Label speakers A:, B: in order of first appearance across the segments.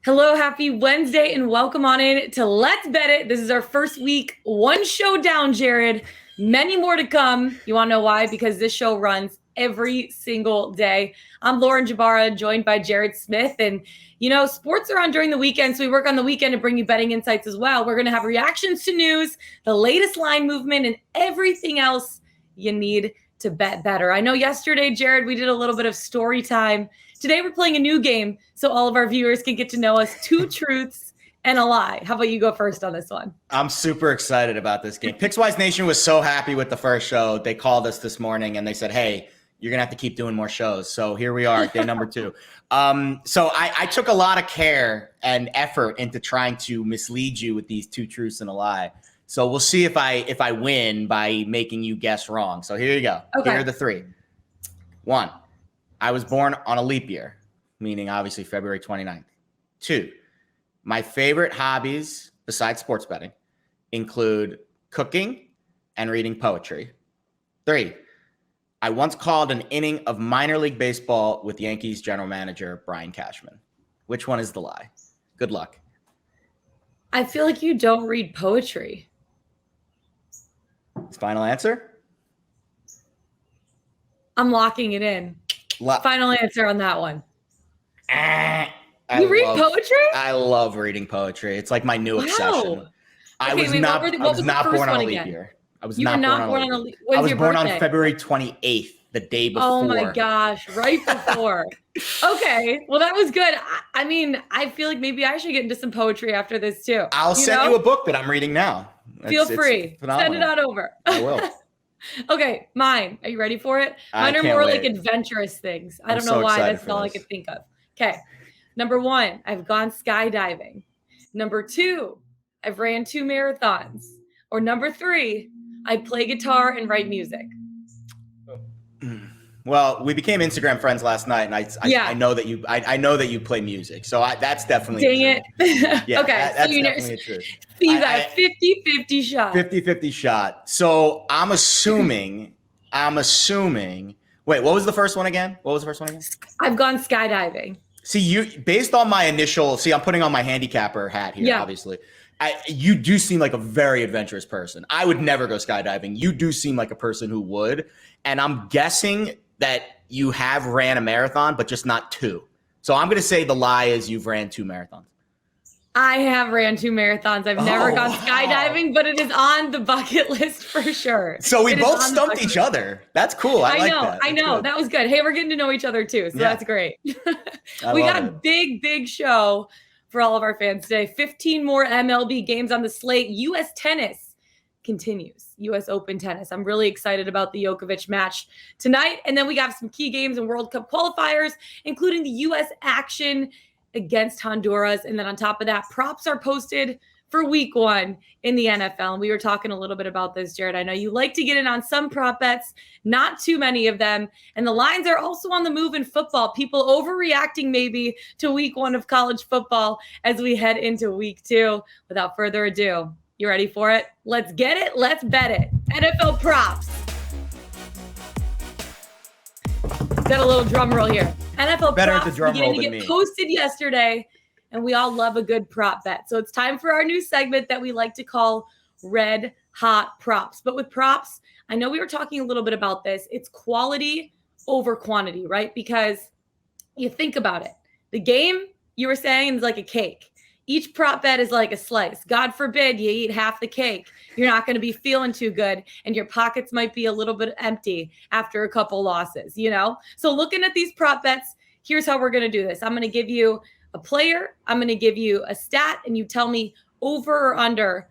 A: Hello, happy Wednesday, and welcome on in to Let's Bet It. This is our first week, one show down, Jared. Many more to come. You want to know why? Because this show runs every single day. I'm Lauren Jbara, joined by Jared Smith. And, sports are on during the weekend, so we work on the weekend to bring you betting insights as well. We're going to have reactions to news, the latest line movement, and everything else you need to bet better. I know yesterday, Jared, we did a little bit of story time. Today, we're playing a new game so all of our viewers can get to know us. 2 truths and a lie. How about you go first on this one?
B: I'm super excited about this game. Pickswise Nation was so happy with the first show. They called us this morning and they said, hey, you're going to have to keep doing more shows. So here we are, day number 2. So I took a lot of care and effort into trying to mislead you with these 2 truths and a lie. So we'll see if I win by making you guess wrong. So here you go.
A: Okay.
B: Here are the 3. 1, I was born on a leap year, meaning obviously February 29th. 2, my favorite hobbies besides sports betting include cooking and reading poetry. 3, I once called an inning of minor league baseball with Yankees general manager Brian Cashman. Which one is the lie? Good luck.
A: I feel like you don't read poetry.
B: Final answer?
A: I'm locking it in. Final answer on that one. You read poetry?
B: I love reading poetry. It's like my new obsession. I was not born on a leap year. I was not born on a leap year. I was born on February 28th, the day before.
A: Oh my gosh, right before. Okay, well that was good. I feel like maybe I should get into some poetry after this too.
B: I'll send you a book that I'm reading now.
A: Feel free. Send it on over.
B: I will.
A: Okay, mine. Are you ready for it? Mine are more like adventurous things. I don't know why. That's all I could think of. Okay. Number 1, I've gone skydiving. Number 2, I've ran 2 marathons. Or number 3, I play guitar and write music.
B: Well, we became Instagram friends last night, and I know that you play music, so that's definitely
A: dang it.
B: Yeah,
A: okay,
B: that's definitely true.
A: So you got a 50-50 shot.
B: 50-50 shot. So I'm assuming. Wait, what was the first one again?
A: I've gone skydiving.
B: See, based on my initial. See, I'm putting on my handicapper hat here. Obviously. You do seem like a very adventurous person. I would never go skydiving. You do seem like a person who would, and I'm guessing that you have ran a marathon, but just not 2. So I'm going to say the lie is you've ran 2 marathons.
A: I have ran 2 marathons. I've never gone skydiving, but it is on the bucket list for sure.
B: So we both stumped each other. That's cool. I like that.
A: I know. That was good. Hey, we're getting to know each other too. So that's great. We got a big show for all of our fans today. 15 more MLB games on the slate. U.S. tennis continues. U.S. Open tennis. I'm really excited about the Djokovic match tonight. And then we got some key games and World Cup qualifiers, including the U.S. action against Honduras. And then on top of that, props are posted for week 1 in the NFL. And we were talking a little bit about this, Jared. I know you like to get in on some prop bets, not too many of them. And the lines are also on the move in football. People overreacting maybe to week 1 of college football as we head into week 2. Without further ado, you ready for it? Let's get it. Let's bet it. NFL props. Got a little drum roll here. NFL
B: better
A: props
B: at the drum roll
A: beginning to get posted yesterday, and we all love a good prop bet. So it's time for our new segment that we like to call Red Hot Props. But with props, I know we were talking a little bit about this. It's quality over quantity, right? Because you think about it. The game, you were saying, is like a cake. Each prop bet is like a slice. God forbid you eat half the cake. You're not going to be feeling too good, and your pockets might be a little bit empty after a couple losses, So looking at these prop bets, here's how we're going to do this. I'm going to give you a player. I'm going to give you a stat, and you tell me over or under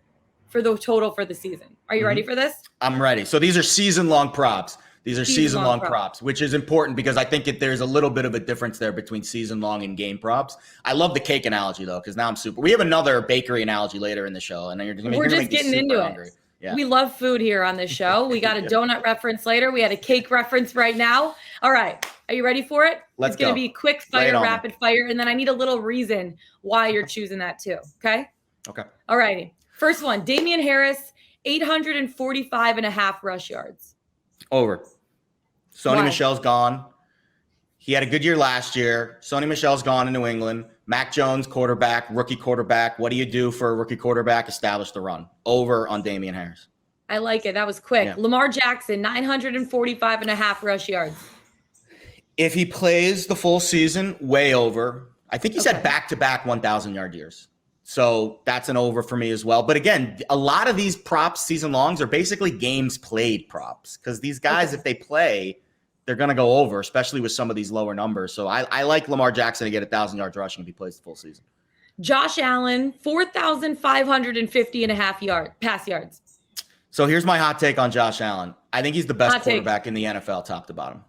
A: for the total for the season. Are you ready for this?
B: I'm ready. So these are season-long props. These are season-long props, which is important because I think there's a little bit of a difference there between season-long and game props. I love the cake analogy, though, because now I'm super. We have another bakery analogy later in the show, and
A: we're just getting into it. Yeah. We love food here on this show. We got a donut reference later. We had a cake reference right now. All right. Are you ready for it?
B: Let's
A: go. It's going to be quick fire, rapid fire, and then I need a little reason why you're choosing that too. Okay?
B: Okay.
A: All righty. First one, Damian Harris, 845.5 rush yards.
B: Over. Sony Michel's gone. He had a good year last year. Sony Michel's gone in New England. Mac Jones, quarterback, rookie quarterback. What do you do for a rookie quarterback? Establish the run. Over on Damian Harris.
A: I like it. That was quick. Yeah. Lamar Jackson, 945.5 rush yards.
B: If he plays the full season, way over. I think he said back-to-back 1,000-yard years. So that's an over for me as well. But again, a lot of these props, season longs, are basically games played props. Because these guys, if they play, they're going to go over, especially with some of these lower numbers. So I like Lamar Jackson to get 1,000 yards rushing if he plays the full season.
A: Josh Allen, 4,550.5 pass yards.
B: So here's my hot take on Josh Allen. I think he's the best quarterback in the NFL, top to bottom.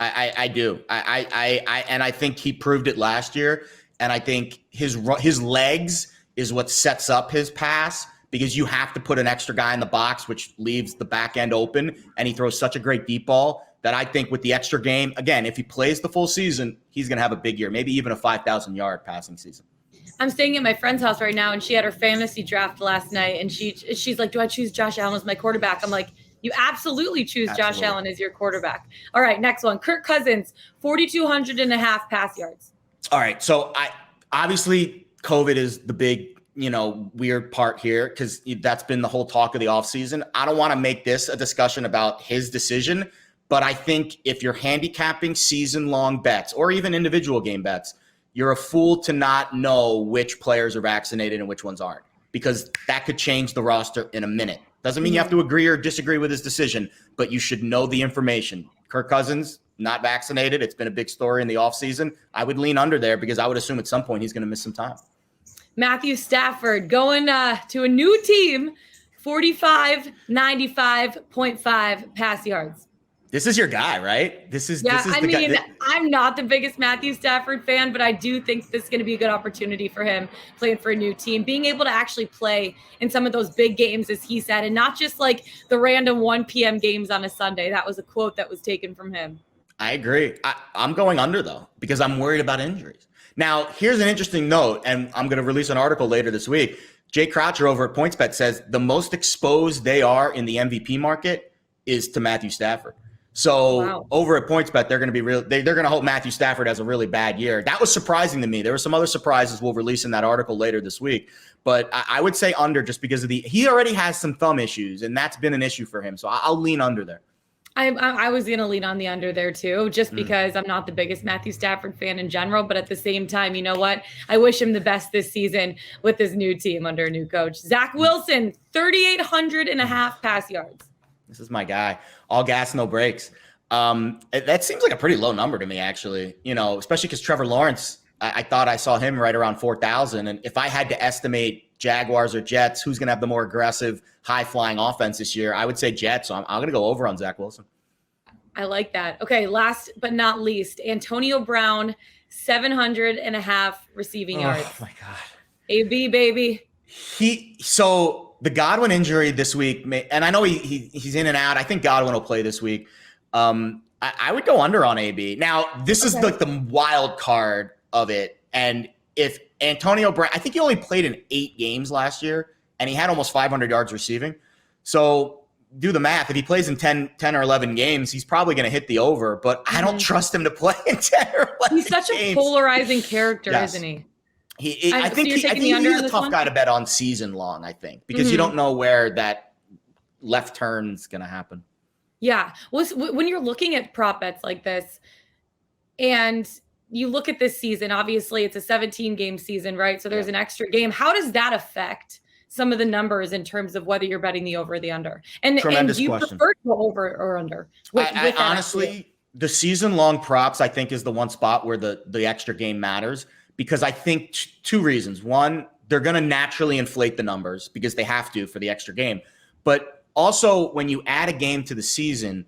B: I do. And I think he proved it last year. And I think his legs is what sets up his pass, because you have to put an extra guy in the box, which leaves the back end open. And he throws such a great deep ball that I think with the extra game, again, if he plays the full season, he's going to have a big year, maybe even a 5,000-yard passing season.
A: I'm staying at my friend's house right now, and she had her fantasy draft last night, and she's like, do I choose Josh Allen as my quarterback? I'm like, you absolutely choose Josh Allen as your quarterback. All right, next one. Kirk Cousins, 4,200.5 pass yards.
B: All right, so obviously COVID is the big, weird part here, because that's been the whole talk of the offseason. I don't want to make this a discussion about his decision, but I think if you're handicapping season-long bets or even individual game bets, you're a fool to not know which players are vaccinated and which ones aren't, because that could change the roster in a minute. Doesn't mean you have to agree or disagree with his decision, but you should know the information. Kirk Cousins, not vaccinated. It's been a big story in the offseason. I would lean under there because I would assume at some point he's going to miss some time.
A: Matthew Stafford going to a new team, 45.95 pass yards.
B: This is your guy, right? This is
A: guy.
B: I'm
A: not the biggest Matthew Stafford fan, but I do think this is going to be a good opportunity for him playing for a new team, being able to actually play in some of those big games, as he said, and not just like the random 1 p.m. games on a Sunday. That was a quote that was taken from him.
B: I agree. I'm going under, though, because I'm worried about injuries. Now, here's an interesting note, and I'm going to release an article later this week. Jay Croucher over at PointsBet says the most exposed they are in the MVP market is to Matthew Stafford. So over at PointsBet, they're going to be they're going to hope Matthew Stafford has a really bad year. That was surprising to me. There were some other surprises we'll release in that article later this week. But I would say under, just because of he already has some thumb issues, and that's been an issue for him. So I'll lean under there.
A: I was going to lean on the under there too, just because I'm not the biggest Matthew Stafford fan in general. But at the same time, you know what? I wish him the best this season with his new team under a new coach. Zach Wilson, 3,800.5 pass yards.
B: This is my guy. All gas, no brakes. That seems like a pretty low number to me, actually, especially because Trevor Lawrence, I thought I saw him right around 4,000. And if I had to estimate Jaguars or Jets, who's going to have the more aggressive, high-flying offense this year, I would say Jets. So I'm going to go over on Zach Wilson.
A: I like that. Okay, last but not least, Antonio Brown, 700.5 receiving yards. Oh,
B: my God.
A: AB, baby.
B: So the Godwin injury this week, and I know he's in and out. I think Godwin will play this week. I would go under on AB. Now, this is like the wild card of it. And if Antonio Brown, I think he only played in 8 games last year, and he had almost 500 yards receiving. So do the math. If he plays in 10 or 11 games, he's probably going to hit the over, but I don't trust him to play in 10 or 11
A: He's such
B: games.
A: A polarizing character, isn't he?
B: I think he's a tough guy to bet on season long, I think, because you don't know where that left turn's going to happen.
A: Yeah. Well, when you're looking at prop bets like this and you look at this season, obviously it's a 17-game season, right? So there's an extra game. How does that affect some of the numbers in terms of whether you're betting the over or the under? And do you prefer to go over or under?
B: I honestly, the season-long props, I think, is the one spot where the extra game matters, because I think 2 reasons. One, they're going to naturally inflate the numbers because they have to for the extra game. But also, when you add a game to the season,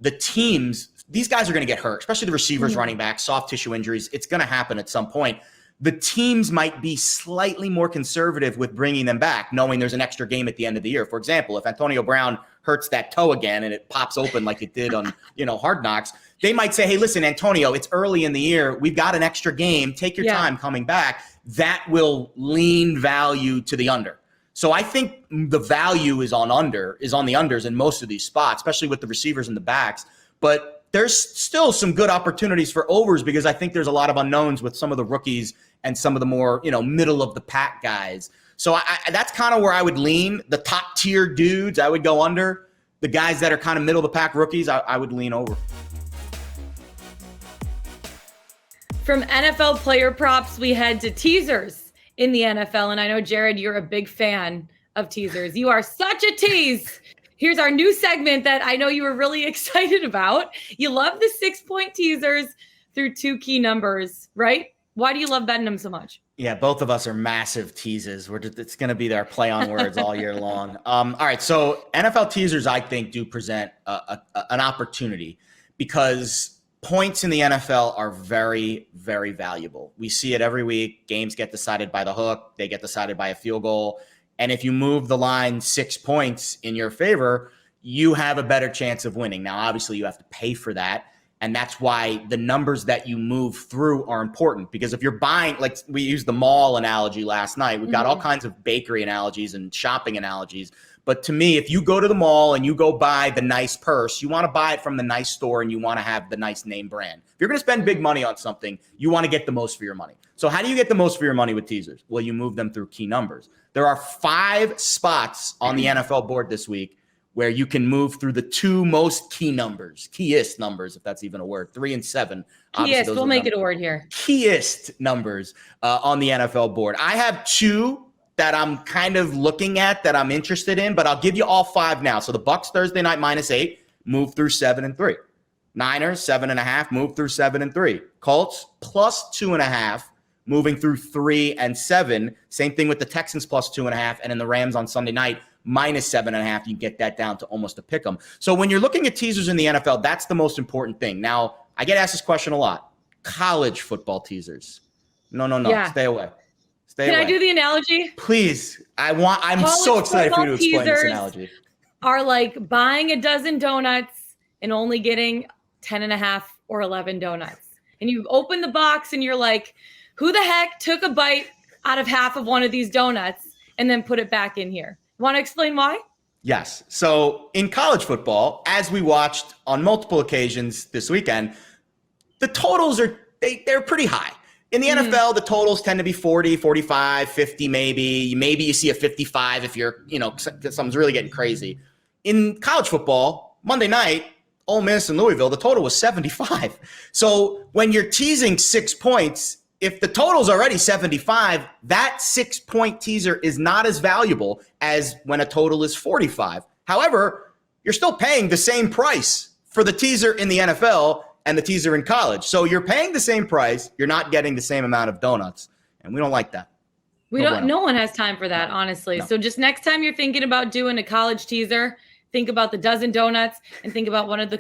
B: the teams, these guys are going to get hurt, especially the receivers, running backs, soft tissue injuries. It's going to happen at some point. The teams might be slightly more conservative with bringing them back, knowing there's an extra game at the end of the year. For example, if Antonio Brown hurts that toe again and it pops open like it did on, Hard Knocks, they might say, hey, listen, Antonio, it's early in the year. We've got an extra game. Take your time coming back. That will lean value to the under. So I think the value is on the unders in most of these spots, especially with the receivers and the backs. But there's still some good opportunities for overs because I think there's a lot of unknowns with some of the rookies and some of the more, middle of the pack guys. So that's kind of where I would lean. The top tier dudes, I would go under. The guys that are kind of middle of the pack rookies, I would lean over.
A: From NFL player props, we head to teasers in the NFL. And I know, Jared, you're a big fan of teasers. You are such a tease. Here's our new segment that I know you were really excited about. You love the 6-point teasers through 2 key numbers, right? Why do you love betting them so much?
B: Yeah, both of us are massive teases. It's going to be their play on words all year long. All right, so NFL teasers, I think, do present an opportunity because points in the NFL are very, very valuable. We see it every week. Games get decided by the hook. They get decided by a field goal. And if you move the line 6 points in your favor, you have a better chance of winning. Now, obviously, you have to pay for that. And that's why the numbers that you move through are important. Because if you're buying, like we used the mall analogy last night, we've got all kinds of bakery analogies and shopping analogies. But to me, if you go to the mall and you go buy the nice purse, you want to buy it from the nice store and you want to have the nice name brand. If you're going to spend big money on something, you want to get the most for your money. So how do you get the most for your money with teasers? Well, you move them through key numbers. There are 5 spots on the NFL board this week where you can move through the 2 most keyest numbers, if that's even a word, 3 and 7.
A: Keyest, we'll make it a word here.
B: Keyest numbers on the NFL board. I have 2 that I'm kind of looking at that I'm interested in, but I'll give you all 5 now. So the Bucs Thursday night -8, move through 7 and 3. Niners 7.5, move through 7 and 3. Colts +2.5, moving through 3 and 7. Same thing with the Texans +2.5, and in the Rams on Sunday night -7.5. You get that down to almost a pick 'em. So when you're looking at teasers in the NFL, that's the most important thing. Now, I get asked this question a lot. College football teasers. No. Yeah. Stay away. Can
A: I do the analogy?
B: Please. I'm so excited for you to explain this analogy.
A: Are like buying a dozen donuts and only getting 10.5 or 11 donuts. And you open the box and you're like, who the heck took a bite out of half of one of these donuts and then put it back in here? Want to explain why?
B: Yes. So in college football, as we watched on multiple occasions this weekend, the totals they're pretty high. In the NFL, the totals tend to be 40, 45, 50 maybe. Maybe you see a 55 if you're, something's really getting crazy. In college football, Monday night, Ole Miss and Louisville, the total was 75. So when you're teasing 6 points, if the total's already 75, that 6-point teaser is not as valuable as when a total is 45. However, you're still paying the same price for the teaser in the NFL and the teaser in college. So you're paying the same price. You're not getting the same amount of donuts. And we don't like that.
A: No one has time for that, honestly. No. So just next time you're thinking about doing a college teaser, think about the dozen donuts and think about one of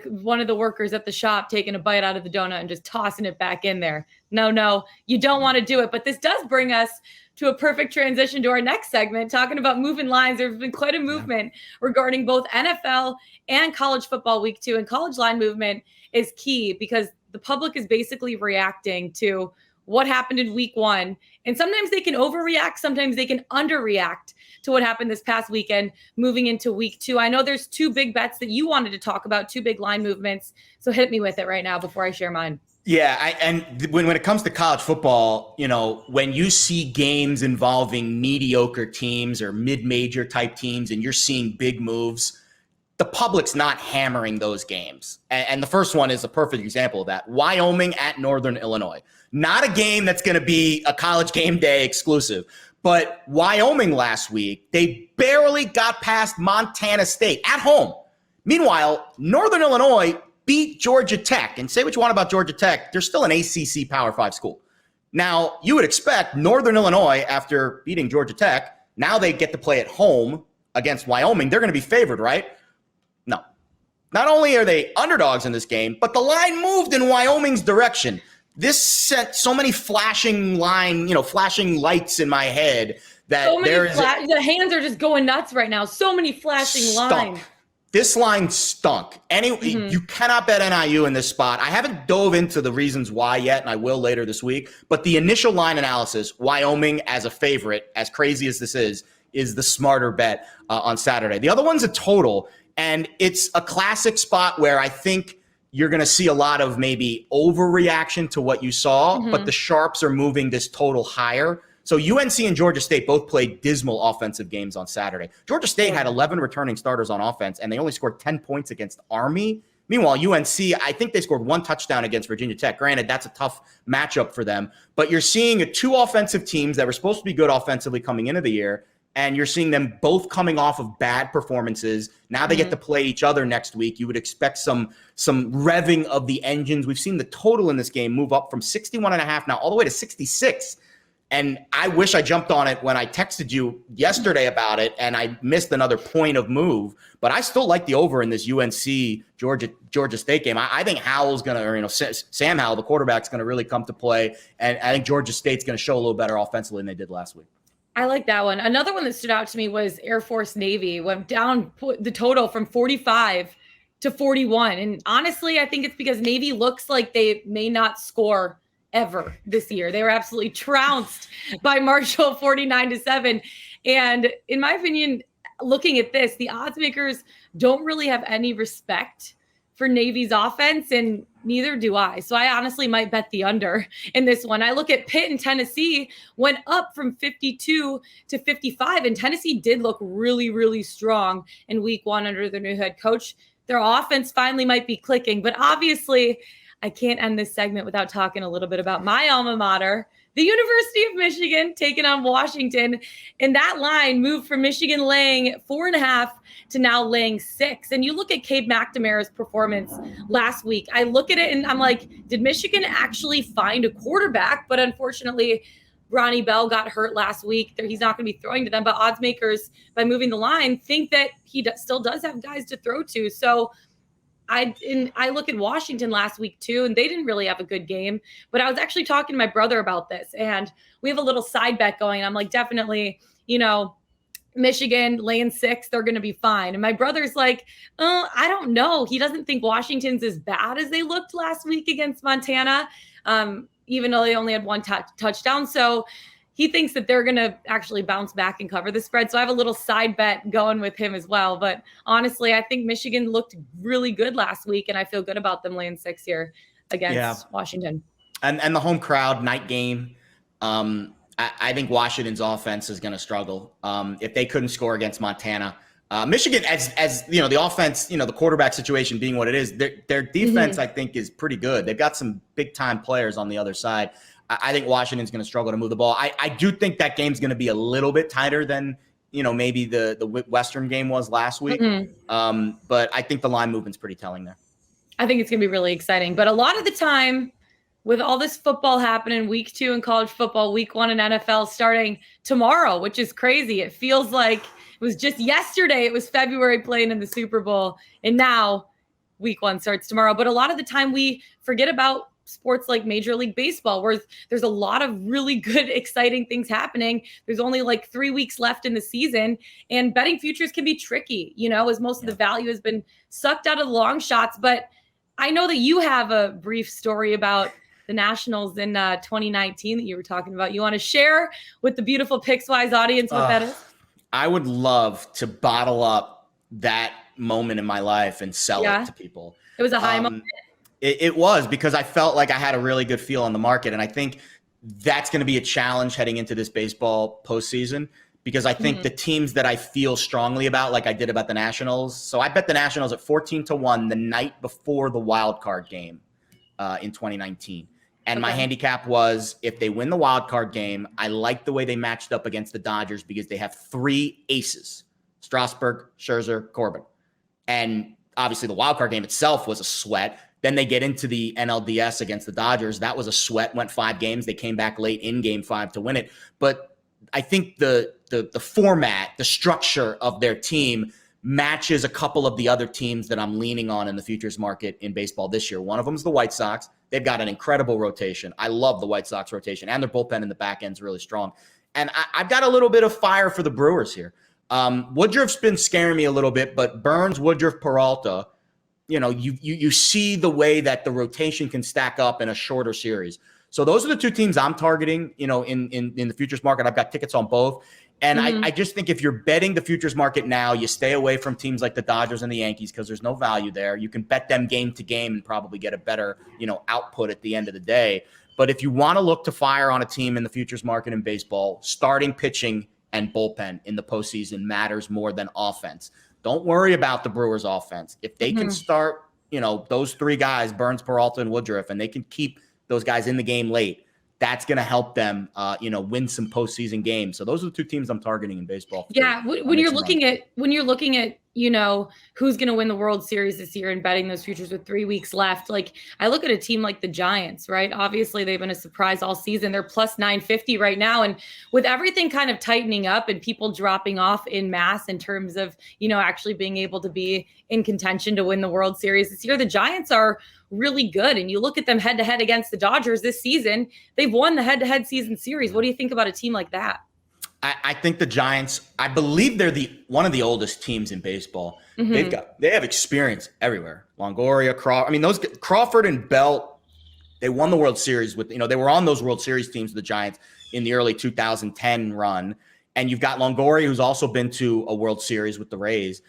A: the workers at the shop taking a bite out of the donut and just tossing it back in there. No, you don't want to do it. But this does bring us to a perfect transition to our next segment, talking about moving lines. There's been quite a movement regarding both NFL and college football week 2, and college line movement is key because the public is basically reacting to what happened in week 1. And sometimes they can overreact. Sometimes they can underreact to what happened this past weekend moving into week 2. I know there's 2 big bets that you wanted to talk about, 2 big line movements. So hit me with it right now before I share mine.
B: Yeah, and when it comes to college football, when you see games involving mediocre teams or mid-major type teams and you're seeing big moves, the public's not hammering those games. And the first one is a perfect example of that. Wyoming at Northern Illinois. Not a game that's going to be a college game day exclusive. But Wyoming last week, they barely got past Montana State at home. Meanwhile, Northern Illinois beat Georgia Tech. And say what you want about Georgia Tech, they're still an ACC Power 5 school. Now, you would expect Northern Illinois, after beating Georgia Tech, now they get to play at home against Wyoming. They're going to be favored, right? No. Not only are they underdogs in this game, but the line moved in Wyoming's direction. This sent so many flashing lights in my head that
A: the hands are just going nuts right now. So many flashing lines.
B: This line stunk. You cannot bet NIU in this spot. I haven't dove into the reasons why yet, and I will later this week. But the initial line analysis, Wyoming as a favorite, as crazy as this is the smarter bet on Saturday. The other one's a total, and it's a classic spot where I think you're going to see a lot of maybe overreaction to what you saw, but the sharps are moving this total higher. So UNC and Georgia State both played dismal offensive games on Saturday. Georgia State had 11 returning starters on offense, and they only scored 10 points against Army. Meanwhile, UNC, I think they scored 1 touchdown against Virginia Tech. Granted, that's a tough matchup for them. But you're seeing 2 offensive teams that were supposed to be good offensively coming into the year, and you're seeing them both coming off of bad performances. Now they get to play each other next week. You would expect some revving of the engines. We've seen the total in this game move up from 61.5 now all the way to 66. And I wish I jumped on it when I texted you yesterday about it, and I missed another point of move. But I still like the over in this UNC Georgia State game. I think Howell's going to, or Sam Howell, the quarterback's going to really come to play, and I think Georgia State's going to show a little better offensively than they did last week.
A: I like that one. Another one that stood out to me was Air Force Navy. Went down the total from 45 to 41, and honestly, I think it's because Navy looks like they may not score ever this year. They were absolutely trounced by Marshall 49-7. And in my opinion, looking at this, the odds makers don't really have any respect for Navy's offense, and neither do I. So I honestly might bet the under in this one. I look at Pitt and Tennessee went up from 52 to 55, and Tennessee did look really, really strong in week 1 under their new head coach. Their offense finally might be clicking, but obviously I can't end this segment without talking a little bit about my alma mater, the University of Michigan, taking on Washington. And that line moved from Michigan laying 4.5 to now laying 6. And you look at Cade McNamara's performance last week. I look at it and I'm like, did Michigan actually find a quarterback? But unfortunately, Ronnie Bell got hurt last week. He's not going to be throwing to them. But odds makers, by moving the line, think that he still does have guys to throw to. So I look at Washington last week too, and they didn't really have a good game. But I was actually talking to my brother about this, and we have a little side bet going. I'm like, definitely, Michigan laying 6, they're going to be fine. And my brother's like, oh, I don't know. He doesn't think Washington's as bad as they looked last week against Montana, even though they only had 1 touchdown. So he thinks that they're going to actually bounce back and cover the spread. So I have a little side bet going with him as well. But honestly, I think Michigan looked really good last week, and I feel good about them laying 6 here against Washington.
B: And the home crowd night game, I think Washington's offense is going to struggle if they couldn't score against Montana. Michigan, as the offense, the quarterback situation being what it is, their defense, I think, is pretty good. They've got some big-time players on the other side. I think Washington's going to struggle to move the ball. I do think that game's going to be a little bit tighter than, maybe the Western game was last week. But I think the line movement's pretty telling there.
A: I think it's going to be really exciting. But a lot of the time, with all this football happening, week 2 in college football, week 1 in NFL starting tomorrow, which is crazy. It feels like it was just yesterday. It was February playing in the Super Bowl. And now week 1 starts tomorrow. But a lot of the time we forget about sports like Major League Baseball, where there's a lot of really good, exciting things happening. There's only like 3 weeks left in the season, and betting futures can be tricky, as most of the value has been sucked out of the long shots. But I know that you have a brief story about the Nationals in 2019 that you were talking about. You want to share with the beautiful Pickswise audience what that is?
B: I would love to bottle up that moment in my life and sell it to people.
A: It was a high moment.
B: It was, because I felt like I had a really good feel on the market. And I think that's going to be a challenge heading into this baseball postseason, because I think the teams that I feel strongly about, like I did about the Nationals. So I bet the Nationals at 14-1 the night before the wild card game in 2019. And my handicap was, if they win the wild card game, I like the way they matched up against the Dodgers, because they have 3 aces: Strasburg, Scherzer, Corbin. And obviously the wild card game itself was a sweat. Then they get into the NLDS against the Dodgers. That was a sweat, went 5 games. They came back late in game 5 to win it. But I think the format, the structure of their team matches a couple of the other teams that I'm leaning on in the futures market in baseball this year. One of them is the White Sox. They've got an incredible rotation. I love the White Sox rotation, and their bullpen in the back end is really strong. And I've got a little bit of fire for the Brewers here. Woodruff's been scaring me a little bit, but Burns, Woodruff, Peralta, you see the way that the rotation can stack up in a shorter series. So those are the two teams I'm targeting, in the futures market. I've got tickets on both. And I just think if you're betting the futures market now, you stay away from teams like the Dodgers and the Yankees because there's no value there. You can bet them game to game and probably get a better, output at the end of the day. But if you want to look to fire on a team in the futures market in baseball, starting pitching and bullpen in the postseason matters more than offense. Don't worry about the Brewers offense. If they can start, those three guys, Burns, Peralta, and Woodruff, and they can keep those guys in the game late, that's going to help them, win some postseason games. So those are the two teams I'm targeting in baseball.
A: Yeah. When you're looking at, who's going to win the World Series this year and betting those futures with 3 weeks left, like I look at a team like the Giants, right? Obviously they've been a surprise all season. They're plus 950 right now. And with everything kind of tightening up and people dropping off in mass in terms of, actually being able to be in contention to win the World Series this year, the Giants are really good. And you look at them head to head against the Dodgers this season, they've won the head to head season series. What do you think about a team like that?
B: I think the Giants, I believe they're one of the oldest teams in baseball. They have experience everywhere. Longoria, Crawford and Belt, they won the World Series with, they were on those World Series teams, the Giants, in the early 2010 run. And you've got Longoria, who's also been to a World Series with the Rays.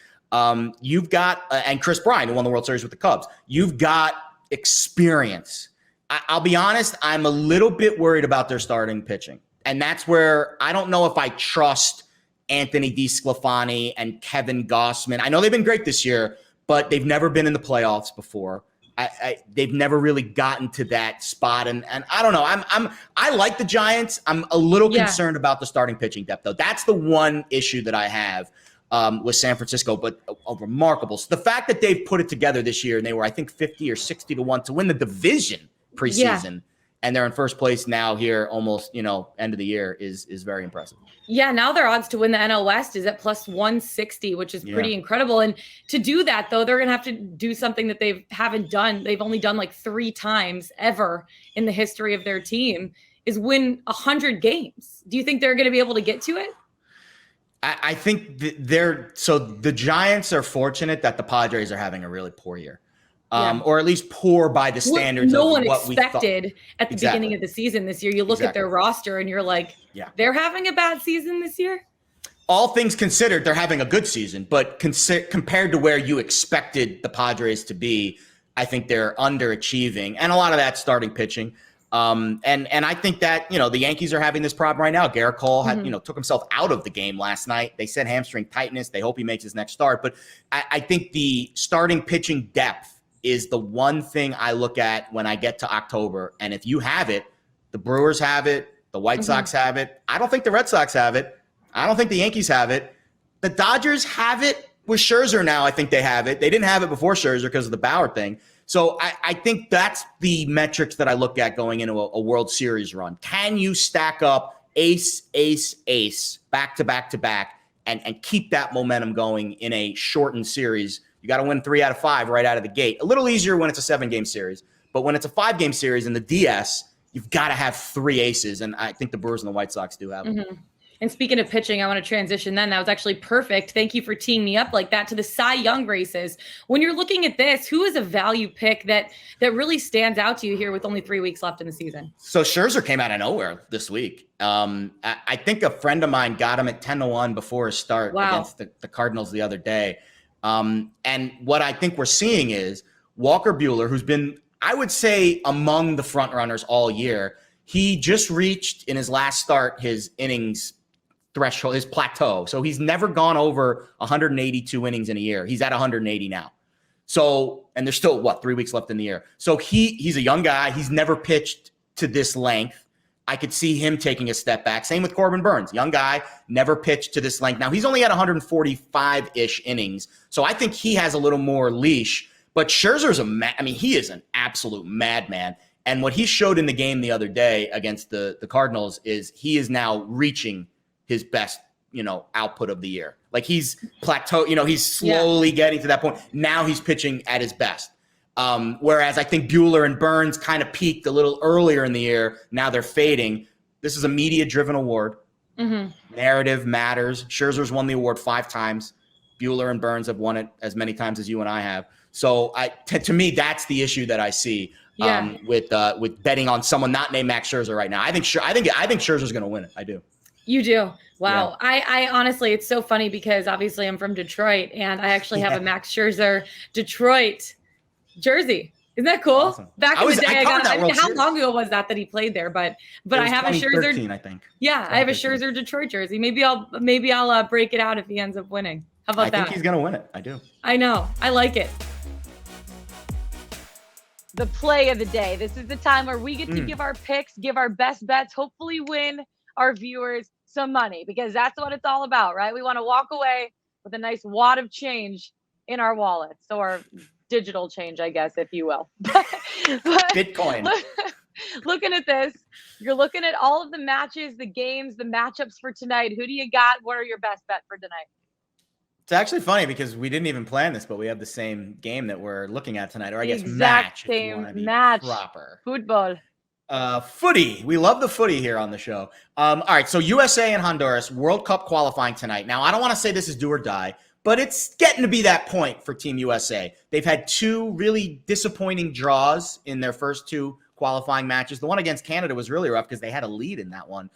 B: You've got, and Chris Bryant, who won the World Series with the Cubs. You've got experience. I'll be honest, I'm a little bit worried about their starting pitching. And that's where I don't know if I trust Anthony DeSclafani and Kevin Gossman. I know they've been great this year, but they've never been in the playoffs before. They've never really gotten to that spot. And I don't know. I like the Giants. I'm a little concerned about the starting pitching depth, though. That's the one issue that I have with San Francisco, but a remarkable. So the fact that they've put it together this year, and they were, I think, 50 or 60 to 1 to win the division preseason. And they're in first place now here almost, end of the year is very impressive.
A: Yeah, now their odds to win the NL West is at plus 160, which is pretty incredible. And to do that, though, they're going to have to do something that they haven't done. They've only done like 3 times ever in the history of their team, is win 100 games. Do you think they're going to be able to get to it?
B: I think the Giants are fortunate that the Padres are having a really poor year. Or at least poor by the standards of what we thought. No one expected
A: at the beginning of the season this year. You look at their roster and you're like, they're having a bad season this year?
B: All things considered, they're having a good season. But compared to where you expected the Padres to be, I think they're underachieving. And a lot of that starting pitching. And I think that, the Yankees are having this problem right now. Garrett Cole had, took himself out of the game last night. They said hamstring tightness. They hope he makes his next start. But I think the starting pitching depth is the one thing I look at when I get to October. And if you have it, the Brewers have it, the White Sox have it. I don't think the Red Sox have it. I don't think the Yankees have it. The Dodgers have it with Scherzer now. I think they have it. They didn't have it before Scherzer because of the Bauer thing. So I think that's the metrics that I look at going into a World Series run. Can you stack up ace, ace, ace, back to back to back, and keep that momentum going in a shortened series? You got to win 3 out of 5 right out of the gate. A little easier when it's a 7-game series, but when it's a 5-game series in the DS, you've got to have 3 aces, and I think the Brewers and the White Sox do have them.
A: And speaking of pitching, I want to transition then. That was actually perfect. Thank you for teeing me up like that to the Cy Young races. When you're looking at this, who is a value pick that really stands out to you here with only 3 weeks left in the season?
B: So Scherzer came out of nowhere this week. I think a friend of mine got him at 10 to 1 before his start against the Cardinals the other day. And what I think we're seeing is Walker Buehler, who's been, I would say, among the front runners all year. He just reached in his last start his innings threshold, his plateau. So he's never gone over 182 innings in a year. He's at 180 now. So, and there's still 3 weeks left in the year. So he's a young guy. He's never pitched to this length. I could see him taking a step back. Same with Corbin Burns, young guy, never pitched to this length. Now he's only at 145-ish innings. So I think he has a little more leash, but Scherzer's he is an absolute madman. And what he showed in the game the other day against the Cardinals is he is now reaching his best, output of the year. Like he's plateau, he's slowly getting to that point. Now he's pitching at his best. Whereas I think Buehler and Burns kind of peaked a little earlier in the year. Now they're fading. This is a media-driven award. Narrative matters. Scherzer's won the award 5 times. Buehler and Burns have won it as many times as you and I have. So to me, that's the issue that I see. with betting on someone not named Max Scherzer right now. I think Scherzer's going to win it. I do.
A: You do. Wow. Yeah. I honestly, it's so funny because obviously I'm from Detroit and I actually have a Max Scherzer Detroit jersey. Isn't that cool? Awesome. Back in the day, I mean, how long ago was that he played there? But I have a Scherzer.
B: I think.
A: Yeah, I have a Scherzer Detroit jersey. Maybe I'll break it out if he ends up winning. How about that?
B: I think he's gonna win it. I do.
A: I know. I like it. The play of the day. This is the time where we get to give our picks, give our best bets, hopefully win our viewers some money, because that's what it's all about, right? We want to walk away with a nice wad of change in our wallets, or digital change, I guess, if you will. But
B: Bitcoin.
A: Looking at this, you're looking at all of the matches, the games, the matchups for tonight. Who do you got? What are your best bet for tonight?
B: It's actually funny because we didn't even plan this, but we have the same game that we're looking at tonight, or I guess
A: match.
B: Same
A: match.
B: Proper.
A: Football.
B: Footy. We love the footy here on the show. All right, so USA and Honduras, World Cup qualifying tonight. Now, I don't want to say this is do or die, but it's getting to be that point for Team USA. They've had two really disappointing draws in their first two qualifying matches. The one against Canada was really rough because they had a lead in that one.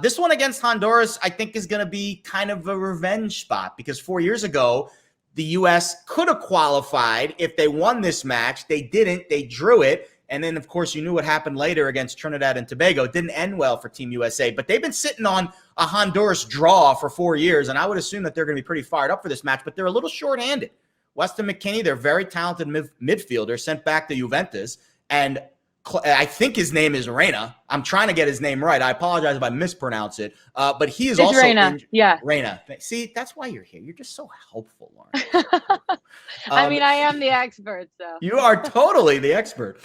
B: This one against Honduras, I think, is going to be kind of a revenge spot because 4 years ago, the U.S. could have qualified if they won this match. They didn't. They drew it. And then, of course, you knew what happened later against Trinidad and Tobago. It didn't end well for Team USA, but they've been sitting on a Honduras draw for 4 years, and I would assume that they're going to be pretty fired up for this match, but they're a little short-handed. Weston McKennie, their very talented midfielder, sent back to Juventus, and I think his name is Reyna. I'm trying to get his name right. I apologize if I mispronounce it. But he is also
A: Reyna. Yeah.
B: Reyna. See, that's why you're here. You're just so helpful, Lauren.
A: I mean, I am the expert, so.
B: You are totally the expert.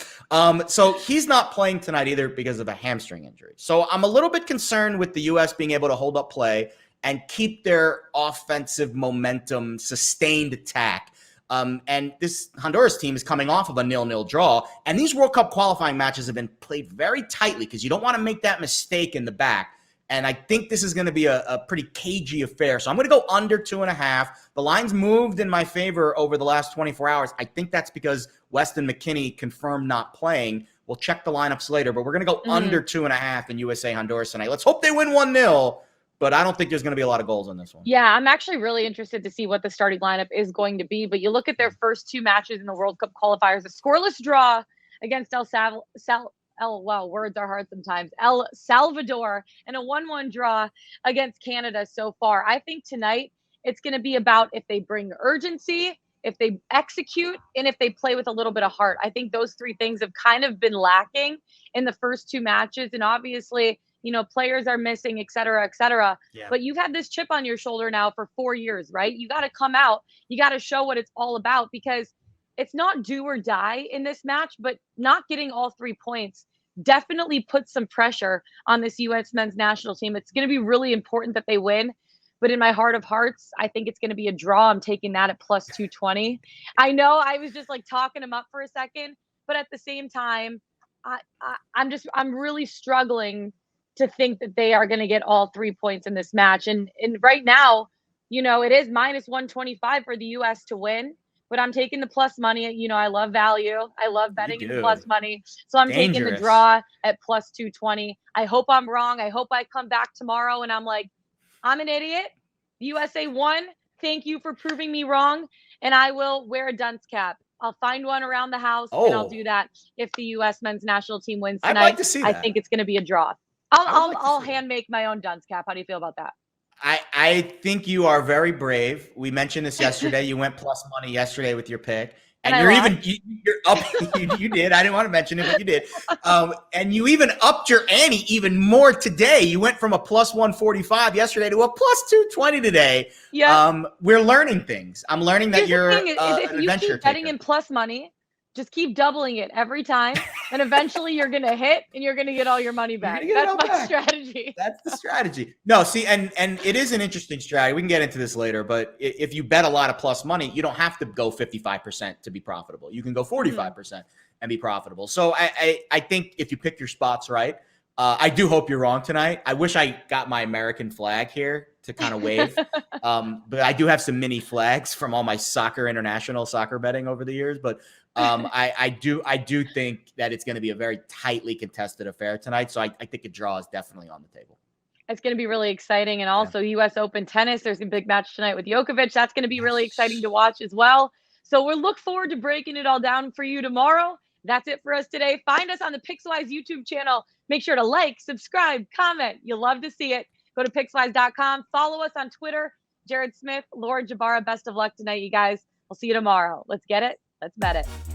B: So he's not playing tonight either because of a hamstring injury. So I'm a little bit concerned with the U.S. being able to hold up play and keep their offensive momentum, sustained attack. And this Honduras team is coming off of a 0-0 draw. And these World Cup qualifying matches have been played very tightly because you don't want to make that mistake in the back. And I think this is going to be a pretty cagey affair. So I'm going to go under 2.5. The line's moved in my favor over the last 24 hours. I think that's because Weston McKennie confirmed not playing. We'll check the lineups later, but we're going to go under 2.5 in USA Honduras tonight. Let's hope they win 1-0. But I don't think there's going to be a lot of goals in this one.
A: Yeah, I'm actually really interested to see what the starting lineup is going to be. But you look at their first two matches in the World Cup qualifiers, a scoreless draw against wow, words are hard sometimes, El Salvador, and a 1-1 draw against Canada so far. I think tonight it's going to be about if they bring urgency, if they execute, and if they play with a little bit of heart. I think those three things have kind of been lacking in the first two matches. And obviously, you know, players are missing, et cetera, et cetera. Yeah. But you've had this chip on your shoulder now for 4 years, right? You got to come out. You got to show what it's all about, because it's not do or die in this match, but not getting all 3 points definitely puts some pressure on this U.S. men's national team. It's going to be really important that they win. But in my heart of hearts, I think it's going to be a draw. I'm taking that at plus 220. I know I was just like talking them up for a second, but at the same time, I'm really struggling to think that they are going to get all 3 points in this match. And right now, you know, it is minus 125 for the U.S. to win, but I'm taking the plus money. You know, I love value. I love betting in plus money. So I'm taking the draw at plus 220. I hope I'm wrong. I hope I come back tomorrow and I'm like, I'm an idiot. The USA won. Thank you for proving me wrong. And I will wear a dunce cap. I'll find one around the house and I'll do that if the U.S. men's national team wins tonight.
B: I'd like to see that.
A: I think it's going to be a draw. I'll hand make my own dunce cap. How do you feel about that?
B: I think you are very brave. We mentioned this yesterday. You went plus money yesterday with your pick. And you're up. You did. I didn't want to mention it, but you did. And you even upped your ante even more today. You went from a plus 145 yesterday to a plus 220 today. Yeah. We're learning things. I'm learning that you're an adventure taker. If you keep
A: betting in plus money, just keep doubling it every time, and eventually you're going to hit and you're going to get all your money back. That's my strategy.
B: That's the strategy. No, see, and it is an interesting strategy. We can get into this later, but if you bet a lot of plus money, you don't have to go 55% to be profitable. You can go 45% and be profitable. So I think if you pick your spots right, I do hope you're wrong tonight. I wish I got my American flag here to kind of wave. But I do have some mini flags from all my international soccer betting over the years. But I do think that it's going to be a very tightly contested affair tonight. So I think a draw is definitely on the table.
A: It's going to be really exciting. And also U.S. Open tennis. There's a big match tonight with Djokovic. That's going to be really exciting to watch as well. So we'll look forward to breaking it all down for you tomorrow. That's it for us today. Find us on the Pickswise YouTube channel. Make sure to like, subscribe, comment. You'll love to see it. Go to Pickswise.com. Follow us on Twitter. Jared Smith, Lauren Jbara, best of luck tonight, you guys. We'll see you tomorrow. Let's get it. Let's bet it.